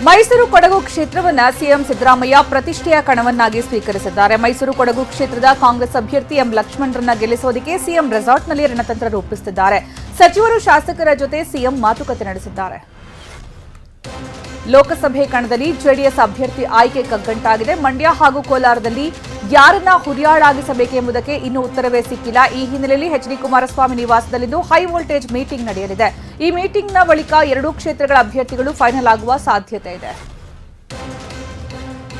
ಮೈಸೂರು ಕೊಡಗು ಕ್ಷೇತ್ರವನ್ನು ಸಿಎಂ ಸಿದ್ದರಾಮಯ್ಯ ಪ್ರತಿಷ್ಠೆಯ ಕಣವನ್ನಾಗಿ ಸ್ವೀಕರಿಸಿದ್ದಾರೆ. ಮೈಸೂರು ಕೊಡಗು ಕ್ಷೇತ್ರದ ಕಾಂಗ್ರೆಸ್ ಅಭ್ಯರ್ಥಿ ಎಂ ಲಕ್ಷ್ಮಣರನ್ನ ಗೆಲ್ಲಿಸೋದಕ್ಕೆ ಸಿಎಂ ರೆಸಾರ್ಟ್ನಲ್ಲಿ ರಣತಂತ್ರ ರೂಪಿಸುತ್ತಿದ್ದಾರೆ. ಸಚಿವರು ಶಾಸಕರ ಜೊತೆ ಸಿಎಂ ಮಾತುಕತೆ ನಡೆಸಿದ್ದಾರೆ. ಲೋಕಸಭೆ ಕಣದಲ್ಲಿ ಜೆಡಿಎಸ್ ಅಭ್ಯರ್ಥಿ ಆಯ್ಕೆ ಕಗ್ಗಂಟಾಗಿದೆ. ಮಂಡ್ಯ ಹಾಗೂ ಕೋಲಾರದಲ್ಲಿ ಯಾರನ್ನ ಹುರಿಯಾಳಾಗಿಸಬೇಕೆಂಬುದಕ್ಕೆ ಇನ್ನೂ ಉತ್ತರವೇ ಸಿಕ್ಕಿಲ್ಲ. ಈ ಹಿನ್ನೆಲೆಯಲ್ಲಿ ಎಚ್ಡಿ ಕುಮಾರಸ್ವಾಮಿ ನಿವಾಸದಲ್ಲಿಂದು ಹೈ ವೋಲ್ಟೇಜ್ ಮೀಟಿಂಗ್ ನಡೆಯಲಿದೆ. ಈ ಮೀಟಿಂಗ್ನ ಬಳಿಕ ಎರಡೂ ಕ್ಷೇತ್ರಗಳ ಅಭ್ಯರ್ಥಿಗಳು ಫೈನಲ್ ಆಗುವ ಸಾಧ್ಯತೆ ಇದೆ.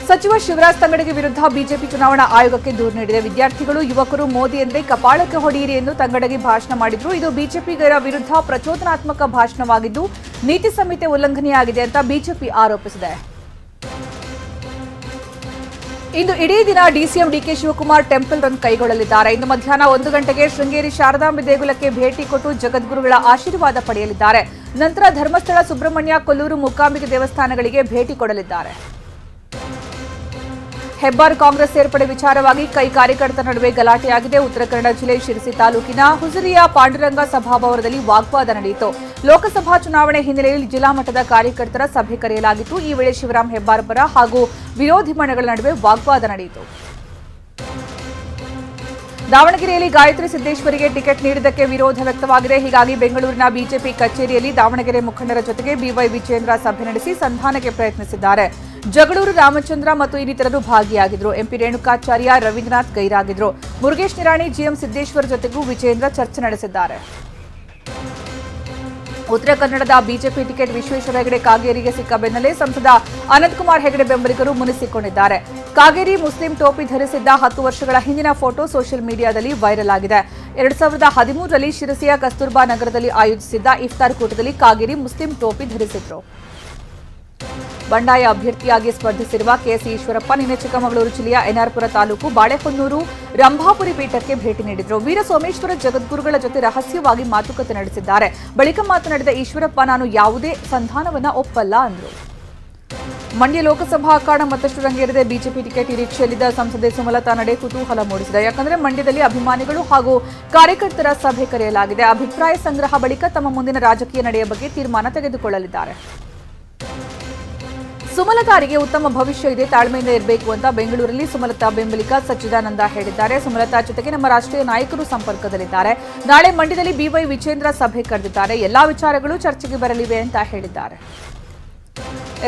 ಸಚಿವ ಶಿವರಾಜ್ ತಂಗಡಗಿ ವಿರುದ್ಧ ಬಿಜೆಪಿ ಚುನಾವಣಾ ಆಯೋಗಕ್ಕೆ ದೂರು ನೀಡಿದೆ. ವಿದ್ಯಾರ್ಥಿಗಳು ಯುವಕರು ಮೋದಿ ಎಂದೇ ಕಪಾಳಕ್ಕೆ ಹೊಡೆಯಿರಿ ಎಂದು ತಂಗಡಗಿ ಭಾಷಣ ಮಾಡಿದ್ರು. ಇದು ಬಿಜೆಪಿಗರ ವಿರುದ್ಧ ಪ್ರಚೋದನಾತ್ಮಕ ಭಾಷಣವಾಗಿದ್ದು ನೀತಿ ಸಂಹಿತೆ ಉಲ್ಲಂಘನೆಯಾಗಿದೆ ಅಂತ ಬಿಜೆಪಿ ಆರೋಪಿಸಿದೆ. ಇಂದು ಇಡೀ ದಿನ DCM DK Shivakumar temple run ಕೈಗೊಳ್ಳಲಿದ್ದಾರೆ. ಇಂದು ಮಧ್ಯಾಹ್ನ 1 ಗಂಟೆಗೆ ಶೃಂಗೇರಿ ಶಾರದಾಂಬೆ ದೇಗುಲಕ್ಕೆ ಭೇಟಿ ಕೊಟ್ಟು ಜಗದ್ಗುರುಗಳ ಆಶೀರ್ವಾದ ಪಡೆಯಲಿದ್ದಾರೆ. ನಂತರ ಧರ್ಮಸ್ಥಳ, ಸುಬ್ರಹ್ಮಣ್ಯ, ಕೊಲ್ಲೂರು, ಮೂಕಾಂಬಿಕೆ ದೇವಸ್ಥಾನಗಳಿಗೆ ಭೇಟಿ ಕೊಡಲಿದ್ದಾರೆ. ಹೆಬ್ಬಾರ್ ಕಾಂಗ್ರೆಸ್ ಸೇರ್ಪಡೆ ವಿಚಾರವಾಗಿ ಕೈ ಕಾರ್ಯಕರ್ತರ ನಡುವೆ ಗಲಾಟೆಯಾಗಿದೆ. ಉತ್ತರ ಕನ್ನಡ ಜಿಲ್ಲೆ ಶಿರಸಿ ತಾಲೂಕಿನ ಹುಜರಿಯ ಪಾಂಡುರಂಗ ಸಭಾಭವನದಲ್ಲಿ ವಾಗ್ವಾದ ನಡೆಯಿತು. ಲೋಕಸಭಾ ಚುನಾವಣೆ ಹಿನ್ನೆಲೆಯಲ್ಲಿ ಜಿಲ್ಲಾ ಮಟ್ಟದ ಕಾರ್ಯಕರ್ತರ ಸಭೆ ಕರೆಯಲಾಗಿತ್ತು. ಈ ವೇಳೆ ಶಿವರಾಮ್ ಹೆಬ್ಬಾರ್ ಪರ ಹಾಗೂ ವಿರೋಧಿ ಬಣಗಳ ನಡುವೆ ವಾಗ್ವಾದ ನಡೆಯಿತು. ದಾವಣಗೆರೆಯಲ್ಲಿ ಗಾಯತ್ರಿ ಸಿದ್ದೇಶ್ವರಿಗೆ ಟಿಕೆಟ್ ನೀಡಿದ್ದಕ್ಕೆ ವಿರೋಧ ವ್ಯಕ್ತವಾಗಿದೆ. ಹೀಗಾಗಿ ಬೆಂಗಳೂರಿನ ಬಿಜೆಪಿ ಕಚೇರಿಯಲ್ಲಿ ದಾವಣಗೆರೆ ಮುಖಂಡರ ಜೊತೆಗೆ ಬಿವೈ ವಿಜೇಂದ್ರ ಸಭೆ ನಡೆಸಿ ಸಂಧಾನಕ್ಕೆ ಪ್ರಯತ್ನಿಸಿದ್ದಾರೆ. ಜಗಳೂರು ರಾಮಚಂದ್ರ ಮತ್ತು ಇನ್ನಿತರರು ಭಾಗಿಯಾಗಿದ್ದರು. ಎಂಪಿ ರೇಣುಕಾಚಾರ್ಯ, ರವೀಂದ್ರನಾಥ್ ಗೈರಾಗಿದ್ದರು. ಮುರುಗೇಶ್ ನಿರಾಣಿ, ಜಿಎಂ ಸಿದ್ದೇಶ್ವರ್ ಜೊತೆಗೂ ವಿಜೇಂದ್ರ ಚರ್ಚೆ ನಡೆಸಿದ್ದಾರೆ. ಉತ್ತರ ಕನ್ನಡದ ಬಿಜೆಪಿ ಟಿಕೆಟ್ ವಿಶ್ವೇಶ್ವರ ಹೆಗಡೆ ಕಾಗೇರಿಗೆ ಸಿಕ್ಕ ಬೆನ್ನಲ್ಲೇ ಸಂಸದ ಅನಂತಕುಮಾರ್ ಹೆಗಡೆ ಬೆಂಬಲಿಗರು ಮುನಿಸಿಕೊಂಡಿದ್ದಾರೆ. ಕಾಗೇರಿ ಮುಸ್ಲಿಂ ಟೋಪಿ ಧರಿಸಿದ್ದ 10 ವರ್ಷಗಳ ಹಿಂದಿನ ಫೋಟೋ ಸೋಷಿಯಲ್ ಮೀಡಿಯಾದಲ್ಲಿ ವೈರಲ್ ಆಗಿದೆ. 2013ರಲ್ಲಿ ಶಿರಸಿಯ ಕಸ್ತೂರ್ಬಾ ನಗರದಲ್ಲಿ ಆಯೋಜಿಸಿದ್ದ ಇಫ್ತಾರ್ ಕೂಟದಲ್ಲಿ ಕಾಗೇರಿ ಮುಸ್ಲಿಂ ಟೋಪಿ ಧರಿಸಿದ್ರು. ಬಂಡಾಯ ಅಭ್ಯರ್ಥಿಯಾಗಿ ಸ್ಪರ್ಧಿಸಿರುವ ಕೆಎಸ್ ಈಶ್ವರಪ್ಪ ನಿನ್ನೆ ಚಿಕ್ಕಮಗಳೂರು ಜಿಲ್ಲೆಯ ಎನ್ಆರ್ಪುರ ತಾಲೂಕು ಬಾಳೆಹೊನ್ನೂರು ರಂಭಾಪುರಿ ಪೀಠಕ್ಕೆ ಭೇಟಿ ನೀಡಿದರು. ವೀರ ಸೋಮೇಶ್ವರ ಜಗದ್ಗುರುಗಳ ಜೊತೆ ರಹಸ್ಯವಾಗಿ ಮಾತುಕತೆ ನಡೆಸಿದ್ದಾರೆ. ಬಳಿಕ ಮಾತನಾಡಿದ ಈಶ್ವರಪ್ಪ, ನಾನು ಯಾವುದೇ ಸಂಧಾನವನ್ನ ಒಪ್ಪಲ್ಲ ಅಂದರು. ಮಂಡ್ಯ ಲೋಕಸಭಾ ಅಖಾಡ ಮತ್ತಷ್ಟು ರಂಗೇರಿದೆ. ಬಿಜೆಪಿ ಟಿಕೆಟ್ ನಿರೀಕ್ಷೆಯಲ್ಲಿದ್ದ ಸಂಸದೆ ಸುಮಲತಾ ನಡೆ ಕುತೂಹಲ ಮೂಡಿಸಿದೆ. ಯಾಕಂದರೆ ಮಂಡ್ಯದಲ್ಲಿ ಅಭಿಮಾನಿಗಳು ಹಾಗೂ ಕಾರ್ಯಕರ್ತರ ಸಭೆ ಕರೆಯಲಾಗಿದೆ. ಅಭಿಪ್ರಾಯ ಸಂಗ್ರಹ ಬಳಿಕ ತಮ್ಮ ಮುಂದಿನ ರಾಜಕೀಯ ನಡೆಯ ಬಗ್ಗೆ ತೀರ್ಮಾನ ತೆಗೆದುಕೊಳ್ಳಲಿದ್ದಾರೆ. ಸುಮಲತಾರಿಗೆ ಉತ್ತಮ ಭವಿಷ್ಯ ಇದೆ, ತಾಳ್ಮೆಯಿಂದ ಇರಬೇಕು ಅಂತ ಬೆಂಗಳೂರಲ್ಲಿ ಸುಮಲತಾ ಬೆಂಬಲಿಗ ಸಚ್ಚಿದಾನಂದ ಹೇಳಿದ್ದಾರೆ. ಸುಮಲತಾ ಜೊತೆಗೆ ನಮ್ಮ ರಾಷ್ಟ್ರೀಯ ನಾಯಕರು ಸಂಪರ್ಕದಲ್ಲಿದ್ದಾರೆ. ನಾಳೆ ಮಂಡ್ಯದಲ್ಲಿ ಬಿವೈ ವಿಜೇಂದ್ರ ಸಭೆ ಕರೆದಿದ್ದಾರೆ. ಎಲ್ಲಾ ವಿಚಾರಗಳು ಚರ್ಚೆಗೆ ಬರಲಿವೆ ಅಂತ ಹೇಳಿದ್ದಾರೆ.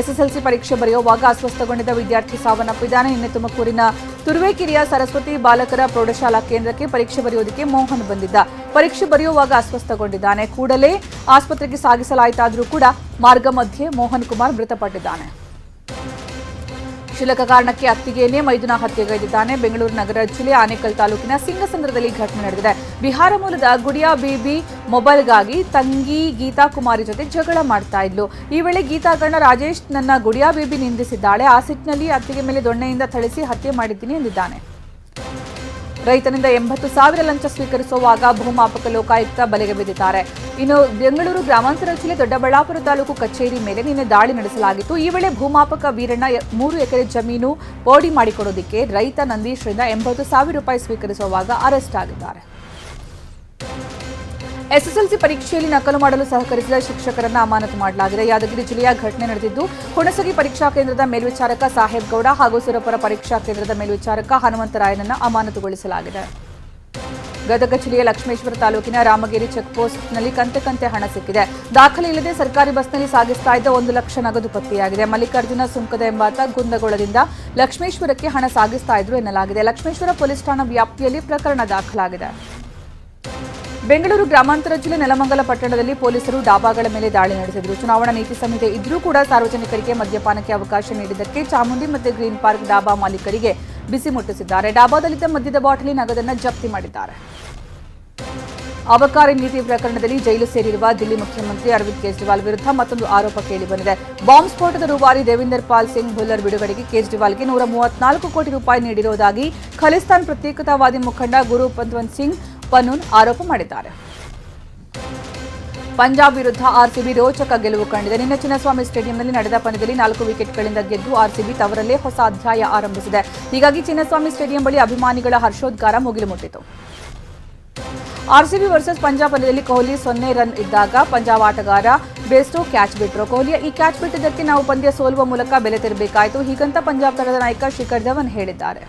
ಎಸ್ಎಸ್ಎಲ್ಸಿ ಪರೀಕ್ಷೆ ಬರೆಯುವಾಗ ಅಸ್ವಸ್ಥಗೊಂಡಿದ್ದ ವಿದ್ಯಾರ್ಥಿ ಸಾವನ್ನಪ್ಪಿದ್ದಾನೆ. ನಿನ್ನೆ ತುಮಕೂರಿನ ತುರುವೇಕೆರೆಯ ಸರಸ್ವತಿ ಬಾಲಕರ ಪ್ರೌಢಶಾಲಾ ಕೇಂದ್ರಕ್ಕೆ ಪರೀಕ್ಷೆ ಬರೆಯುವುದಕ್ಕೆ ಮೋಹನ್ ಬಂದಿದ್ದ. ಪರೀಕ್ಷೆ ಬರೆಯುವಾಗ ಅಸ್ವಸ್ಥಗೊಂಡಿದ್ದಾನೆ. ಕೂಡಲೇ ಆಸ್ಪತ್ರೆಗೆ ಸಾಗಿಸಲಾಯಿತಾದರೂ ಕೂಡ ಮಾರ್ಗ ಮಧ್ಯೆ ಮೋಹನ್ ಕುಮಾರ್ ಮೃತಪಟ್ಟಿದ್ದಾನೆ. ಕ್ಷುಲ್ಲಕ ಕಾರಣಕ್ಕೆ ಅತ್ತಿಗೆಯನ್ನೇ ಮೈದುನ ಹತ್ಯೆಗೈದಿದ್ದಾನೆ. ಬೆಂಗಳೂರು ನಗರ ಜಿಲ್ಲೆ ಆನೇಕಲ್ ತಾಲೂಕಿನ ಸಿಂಗಸಂದ್ರದಲ್ಲಿ ಘಟನೆ ನಡೆದಿದೆ. ಬಿಹಾರ ಮೂಲದ ಗುಡಿಯಾ ಬೇಬಿ ಮೊಬೈಲ್ಗಾಗಿ ತಂಗಿ ಗೀತಾ ಕುಮಾರಿ ಜೊತೆ ಜಗಳ ಮಾಡ್ತಾ ಇದ್ಲು. ಈ ವೇಳೆ ಗೀತಾ ಗಂಡ ರಾಜೇಶ್ ನನ್ನ ಗುಡಿಯಾ ಬೇಬಿ ನಿಂದಿಸಿದ್ದಾಳೆ. ಆ ಸಿಟ್ಟಿನಲ್ಲಿ ಅತ್ತಿಗೆ ಮೇಲೆ ದೊಣ್ಣೆಯಿಂದ ಥಳಿಸಿ ಹತ್ಯೆ ಮಾಡಿದ್ದೀನಿ ಎಂದಿದ್ದಾನೆ. ರೈತನಿಂದ 80,000 ಲಂಚ ಸ್ವೀಕರಿಸುವಾಗ ಭೂಮಾಪಕ ಲೋಕಾಯುಕ್ತ ಬಲೆಗೆ ಬಿದ್ದಿದ್ದಾರೆ. ಇನ್ನು ಬೆಂಗಳೂರು ಗ್ರಾಮಾಂತರ ಜಿಲ್ಲೆ ದೊಡ್ಡಬಳ್ಳಾಪುರ ತಾಲೂಕು ಕಚೇರಿ ಮೇಲೆ ನಿನ್ನೆ ದಾಳಿ ನಡೆಸಲಾಗಿತ್ತು. ಈ ವೇಳೆ ಭೂಮಾಪಕ ವೀರಣ್ಣ 3 ಎಕರೆ ಜಮೀನು ಪೋಡಿ ಮಾಡಿಕೊಡೋದಕ್ಕೆ ರೈತ ನಂದೀಶ್ರಿಂದ 80,000 ರೂಪಾಯಿ ಸ್ವೀಕರಿಸುವಾಗ ಅರೆಸ್ಟ್ ಆಗಿದ್ದಾರೆ. ಎಸ್ಎಸ್ಎಲ್ಸಿ ಪರೀಕ್ಷೆಯಲ್ಲಿ ನಕಲು ಮಾಡಲು ಸಹಕರಿಸಿದ ಶಿಕ್ಷಕರನ್ನು ಅಮಾನತು ಮಾಡಲಾಗಿದೆ. ಯಾದಗಿರಿ ಜಿಲ್ಲೆಯ ಘಟನೆ ನಡೆದಿದ್ದು, ಹುಣಸಗಿ ಪರೀಕ್ಷಾ ಕೇಂದ್ರದ ಮೇಲ್ವಿಚಾರಕ ಸಾಹೇಬ್ ಗೌಡ ಹಾಗೂ ಸುರಪುರ ಪರೀಕ್ಷಾ ಕೇಂದ್ರದ ಮೇಲ್ವಿಚಾರಕ ಹನುಮಂತರಾಯನನ್ನು ಅಮಾನತುಗೊಳಿಸಲಾಗಿದೆ. ಗದಗ ಜಿಲ್ಲೆಯ ಲಕ್ಷ್ಮೇಶ್ವರ ತಾಲೂಕಿನ ರಾಮಗಿರಿ ಚೆಕ್ಪೋಸ್ಟ್ನಲ್ಲಿ ಕಂತೆ ಹಣ ಸಿಕ್ಕಿದೆ. ದಾಖಲೆ ಇಲ್ಲದೆ ಸರ್ಕಾರಿ ಬಸ್ನಲ್ಲಿ ಸಾಗಿಸ್ತಾ ಇದ್ದ 1 ಲಕ್ಷ ನಗದು ಪತ್ತೆಯಾಗಿದೆ. ಮಲ್ಲಿಕಾರ್ಜುನ ಸುಂಕದ ಎಂಬಾತ ಗುಂದಗೋಳದಿಂದ ಲಕ್ಷ್ಮೇಶ್ವರಕ್ಕೆ ಹಣ ಸಾಗಿಸ್ತಾ ಇದ್ರು ಎನ್ನಲಾಗಿದೆ. ಲಕ್ಷ್ಮೇಶ್ವರ ಪೊಲೀಸ್ ಠಾಣಾ ವ್ಯಾಪ್ತಿಯಲ್ಲಿ ಪ್ರಕರಣ ದಾಖಲಾಗಿದೆ. ಬೆಂಗಳೂರು ಗ್ರಾಮಾಂತರ ಜಿಲ್ಲೆ ನೆಲಮಂಗಲ ಪಟ್ಟಣದಲ್ಲಿ ಪೊಲೀಸರು ಡಾಬಾಗಳ ಮೇಲೆ ದಾಳಿ ನಡೆಸಿದರು. ಚುನಾವಣಾ ನೀತಿ ಸಂಹಿತೆ ಇದ್ರೂ ಕೂಡ ಸಾರ್ವಜನಿಕರಿಗೆ ಮದ್ಯಪಾನಕ್ಕೆ ಅವಕಾಶ ನೀಡಿದ್ದಕ್ಕೆ ಚಾಮುಂಡಿ ಮತ್ತು ಗ್ರೀನ್ ಪಾರ್ಕ್ ಡಾಬಾ ಮಾಲೀಕರಿಗೆ ಬಿಸಿ ಮುಟ್ಟಿಸಿದ್ದಾರೆ. ಡಾಬಾದಲ್ಲಿದ್ದ ಮದ್ಯದ ಬಾಟಲಿ ನಗದನ್ನು ಜಪ್ತಿ ಮಾಡಿದ್ದಾರೆ. ಅಬಕಾರಿ ನೀತಿ ಪ್ರಕರಣದಲ್ಲಿ ಜೈಲು ಸೇರಿರುವ ದಿಲ್ಲಿ ಮುಖ್ಯಮಂತ್ರಿ ಅರವಿಂದ್ ಕೇಜ್ರಿವಾಲ್ ವಿರುದ್ಧ ಮತ್ತೊಂದು ಆರೋಪ ಕೇಳಿಬಂದಿದೆ. ಬಾಂಬ್ ಸ್ಫೋಟದ ರೂವಾರಿ ದೇವಿಂದರ್ ಪಾಲ್ ಸಿಂಗ್ ಭುಲ್ಲರ್ ಬಿಡುಗಡೆಗೆ ಕೇಜ್ರಿವಾಲ್ಗೆ 134 ಕೋಟಿ ರೂಪಾಯಿ ನೀಡಿರುವುದಾಗಿ ಖಲಿಸ್ತಾನ್ ಪ್ರತ್ಯೇಕತಾವಾದಿ ಮುಖಂಡ ಗುರು ಪಂತ್ವಂತ್ ಸಿಂಗ್ ಪನ್ನೂನ್ ಆರೋಪ ಮಾಡಿದ್ದಾರೆ. ಪಂಜಾಬ್ ವಿರುದ್ಧ ಆರ್ಸಿಬಿ ರೋಚಕ ಗೆಲುವು ಕಂಡಿದೆ. ನಿನ್ನೆ ಚಿನ್ನಸ್ವಾಮಿ ಸ್ಟೇಡಿಯಂನಲ್ಲಿ ನಡೆದ ಪಂದ್ಯದಲ್ಲಿ 4 ವಿಕೆಟ್ಗಳಿಂದ ಗೆದ್ದು ಆರ್ಸಿಬಿ ತವರಲ್ಲೇ ಹೊಸ ಅಧ್ಯಾಯ ಆರಂಭಿಸಿದೆ. ಹೀಗಾಗಿ ಚಿನ್ನಸ್ವಾಮಿ ಸ್ಟೇಡಿಯಂ ಬಳಿ ಅಭಿಮಾನಿಗಳ ಹರ್ಷೋದ್ಗಾರ ಮುಗಿಲು ಮುಟ್ಟಿತು. ಆರ್ಸಿಬಿ ವರ್ಸಸ್ ಪಂಜಾಬ್ ಪಂದ್ಯದಲ್ಲಿ ಕೊಹ್ಲಿ 0 ರನ್ ಇದ್ದಾಗ ಪಂಜಾಬ್ ಆಟಗಾರ ಬೇಸ್ಟೋ ಕ್ಯಾಚ್ ಬಿಟ್ರು. ಕೊಹ್ಲಿಯ ಈ ಕ್ಯಾಚ್ ಬಿಟ್ಟಿದ್ದಕ್ಕೆ ನಾವು ಪಂದ್ಯ ಸೋಲುವ ಮೂಲಕ ಬೆಲೆ ತೆರಬೇಕಾಯಿತು, ಹೀಗಂತ ಪಂಜಾಬ್ ತಂಡದ ನಾಯಕ ಶಿಖರ್ ಧವನ್ ಹೇಳಿದ್ದಾರೆ.